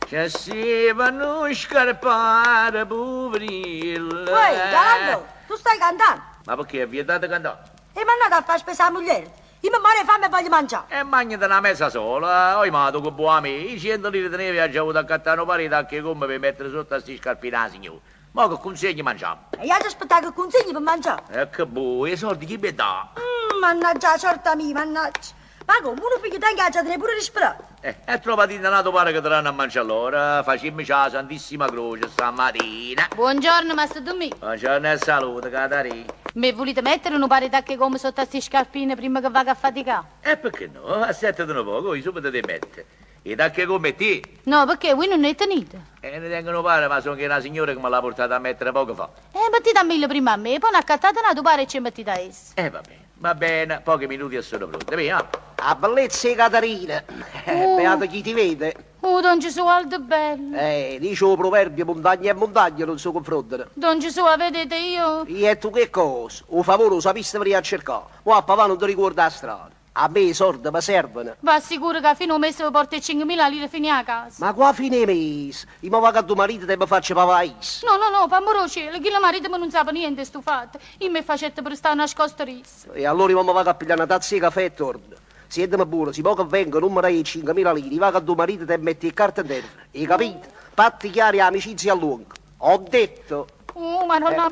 Che si vanno scarpare, poverino. Uè, Galando, tu stai cantando? Ma perché è vietato cantare? E mi andate a far spesa la moglie? Io mi muore fame e voglio mangiare. E mangiate una mesa sola, oi ma tu che buon amico, i 100 lire tenevi a già avuto a cattare una parete anche come per mettere sotto a sti scarpina, signore. Ma che consegni mangiamo? E io ci aspettavo che consigli per mangiare. E che buono, i soldi chi mi dà? Mannaggia, sorta mia, mannaggia. Ma come, uno figlio da ingaggia te ne pure risperato. E trovati in nato pare che te l'hanno a mangiare allora, facemmi la Santissima Croce stamattina. Buongiorno, Mastro Domì. Buongiorno e salute, Catarina. Mi volete mettere una parità che come sotto a sti scarpine prima che vada a faticare? E perché no? Aspettati un poco, io subito ti mette. E da che come te? No, perché voi non ne tenete. E ne tengono pare, ma sono che una signora che me l'ha portata a mettere poco fa. Mettete a 1000 prima a me, poi ne accattate una pare e ci mettete a essa. Va bene, pochi minuti e sono pronte, via. A bellezza di Catarina. Beato chi ti vede. Don Gesualdo bello. Dice il proverbio, montagna e montagna non si confrontano. Don Gesù, vedete io? E tu che cosa? Un favore lo sapeste venire a cercare. Ma a papà non ti ricorda la strada. A me i soldi mi servono. Va sicuro che a fine mese vi porta 5.000 lire fino a casa. Ma qua a fine mese? Io mi vado a tuo marito e mi faccio papais. No, per amore cielo, chi la marito non sa niente stufato. Io mi facette per stare nascosto riso. E allora io mi vado a pigliare una tazza di caffè e torno. Siedimi buono, si può che venga, non mi dai 5.000 lire, io vado a tuo marito e metti il carta in terra. Hai capito? Patti chiari, amicizia a lungo. Ho detto... Maronna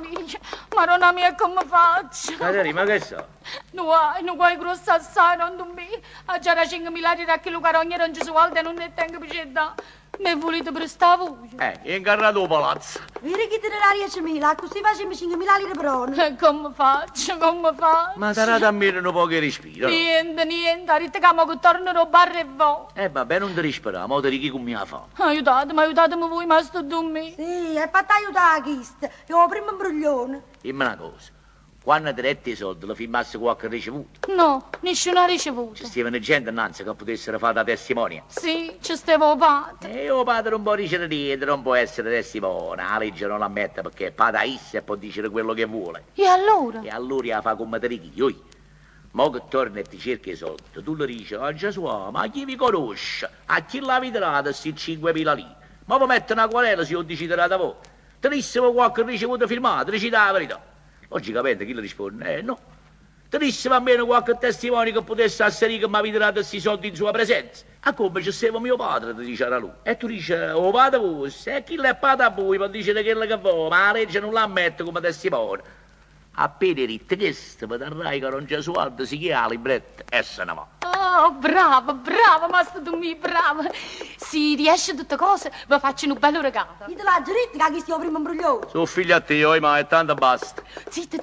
mia, come faccio? Catarina, ma che so? Non vuoi grosso assai, non tu mi. A già 5.000 lire a quello carogna non ci si vuole, non ne tengo per città. Mi volete per sta voce? Incarnato il palazzo. Vedi che te ne dà 10.000, così facciamo 5.000 lire per ora. Come faccio? Ma sarà da me un po' che respiro. Niente, a ritecamo che tornerò barre e vo. Vabbè, non ti rispera, ma ti richi con mia fame. Aiutatemi voi, Mastro Dommi. Sì, è fatta aiutare chiste. Io ho primo imbroglione. Dimmi una cosa, quando ti detti i soldi, lo firmassi qualche ricevuto? No, nessuna ricevuta. Ci stavano gente innanzi che potessero fare da testimonia. Sì, ci stavo padre. E il padre non può dicere niente, non può essere testimone. La legge non l'ammette perché è padaissa e può dire quello che vuole. E allora? E allora la fa come te richi, io. Mo che torna e ti cerca i soldi, tu le dici, oh Gesù, ma chi vi conosce? A chi l'ha vedrata sti 5.000 lire? Ma vi mette una querela se io deciderà da voi. Tenissimo qualche ricevuto firmato, dici la verità. Logicamente chi le risponde? No. Tenissimo almeno qualche testimone che potesse asserire che mi avete dato questi soldi in sua presenza. A come ci stava mio padre, ti diceva lui. E tu dici, oh padre fosse, e chi l'è padre a voi per dire quello che vuoi, ma la legge non l'ammette come testimone. Appena ritte questo, mi darai che non c'è Gesualdo, si chiama libretta e se ne va. Oh, bravo, Mastro Dommi, bravo. Se riesce tutte cose, vi faccio un bello regalo. Io te la giuritta che stiamo primo imbroglione. Sono figlio a te, oi, ma è tanto basta. Zitta,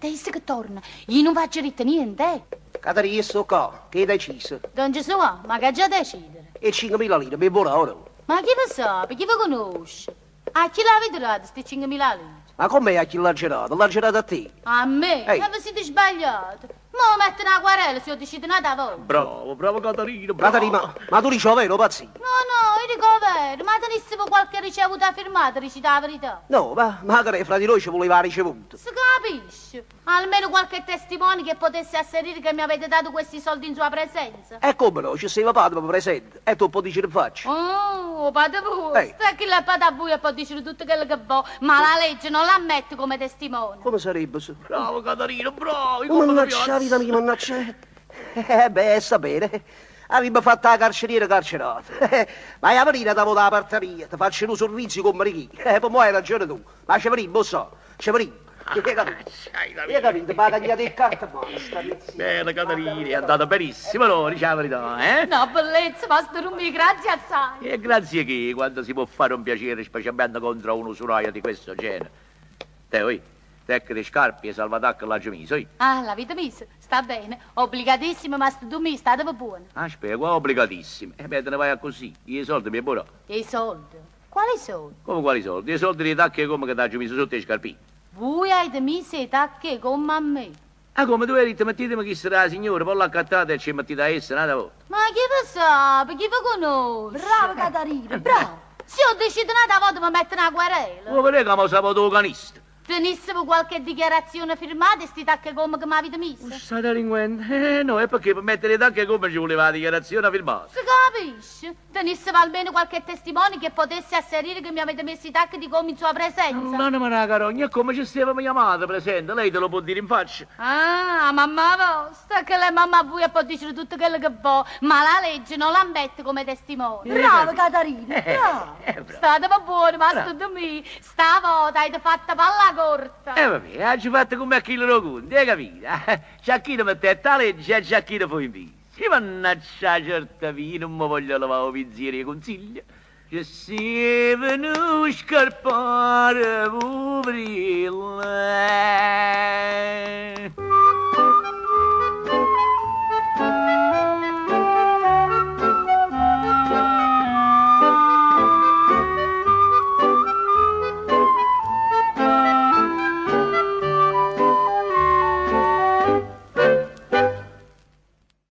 essa che torna. Io non faccio ritta niente, Catarina, io sto qua, che hai deciso? Don Gesù, ma che già decidere? E 5.000 lire, mi buona ora. Ma chi lo sa, chi vi conosce? A chi l'ha veduto questi 5.000 lire? Ma com'è a chi l'ha girato? L'ha girato a te? A me? Ehi. Ma vi siete sbagliati. Ma mette una querela se io decido nada a voi. Bravo Catarina, bravo. Catarina, ma tu dici vero, pazzi? No, io dico vero, ma tenessimo qualche ricevuta firmata, dici la verità. No, ma magari fra di noi ci voleva la ricevuta. Si capisce? Almeno qualche testimone che potesse asserire che mi avete dato questi soldi in sua presenza. E come no, ci sei padre presente, e tu puoi dire faccio. Oh, padre vostro, Ehi. e chi l'ha fatto a voi e può dire tutto quello che vuoi, ma la legge non l'ammette come testimone. Come sarebbe se? Bravo Catarina, bravo. Mannaggia la vita mia, mannaggia. Sapere. Avrebbe fatto la carceriera carcerata. Ma la marina ti da parte mia, ti faccio un servizio come chi. Per me hai ragione tu. Ma ci faremo, lo so, ci faremo. Hai capito? Ma tagliate il carta buona. Bene Catarina, è andata benissimo, no? Dice la verità, eh? No, bellezza, Mastro Dommi, grazie assai. E grazie che quando si può fare un piacere, specialmente contro un usuraio di questo genere. Te che le scarpe e salvatacca l'ha già messo, Ah, l'avete messo? Sta bene. Obbligatissimo, Mastro Dommi, state buono. Aspetta, qua obbligatissimi. E beh, te ne vai a così. I soldi mi buono. E i soldi? Quali soldi? Come quali soldi? I soldi di tacche come che ti ha già messo sotto le scarpine. Voi avete messo le tacche come a me. Ah, come tu hai detto, mettitemi chi sarà la signora, poi l'accattate e ci mettete a essa, nada voi. Ma chi vi sa? Chi vi conosce? Bravo Catarina, bravo. Se ho deciso nada volta mi mettere una querela. Come vedete che mi saputo canista? Tenissimo qualche dichiarazione firmata e sti tacche come che mi avete messo? Sta delinquente? No, è perché per mettere tacche come ci voleva la dichiarazione firmata. Si capisce? Tenissimo almeno qualche testimone che potesse asserire che mi avete messo i tacchi di come in sua presenza. No, ma la carogna, è come ci stavamo chiamata presente, lei te lo può dire in faccia. Ah, mamma vostra, che la mamma a voi può dire tutto quello che vuoi, ma la legge non l'ammette come testimone. Bravo, Catarina, bravo. Bravo. State buono, ma Bravo. sto me, stavolta avete fatto palla corta. Vabbè, oggi fatto come a chi lo conti, hai capito? C'è chi lo mette a legge e c'è chi lo fa in viso. Sì, mannaggia, certa via, non mi voglio lavare i pensieri e consigli. Che si è venuto a scarpare, poverilla.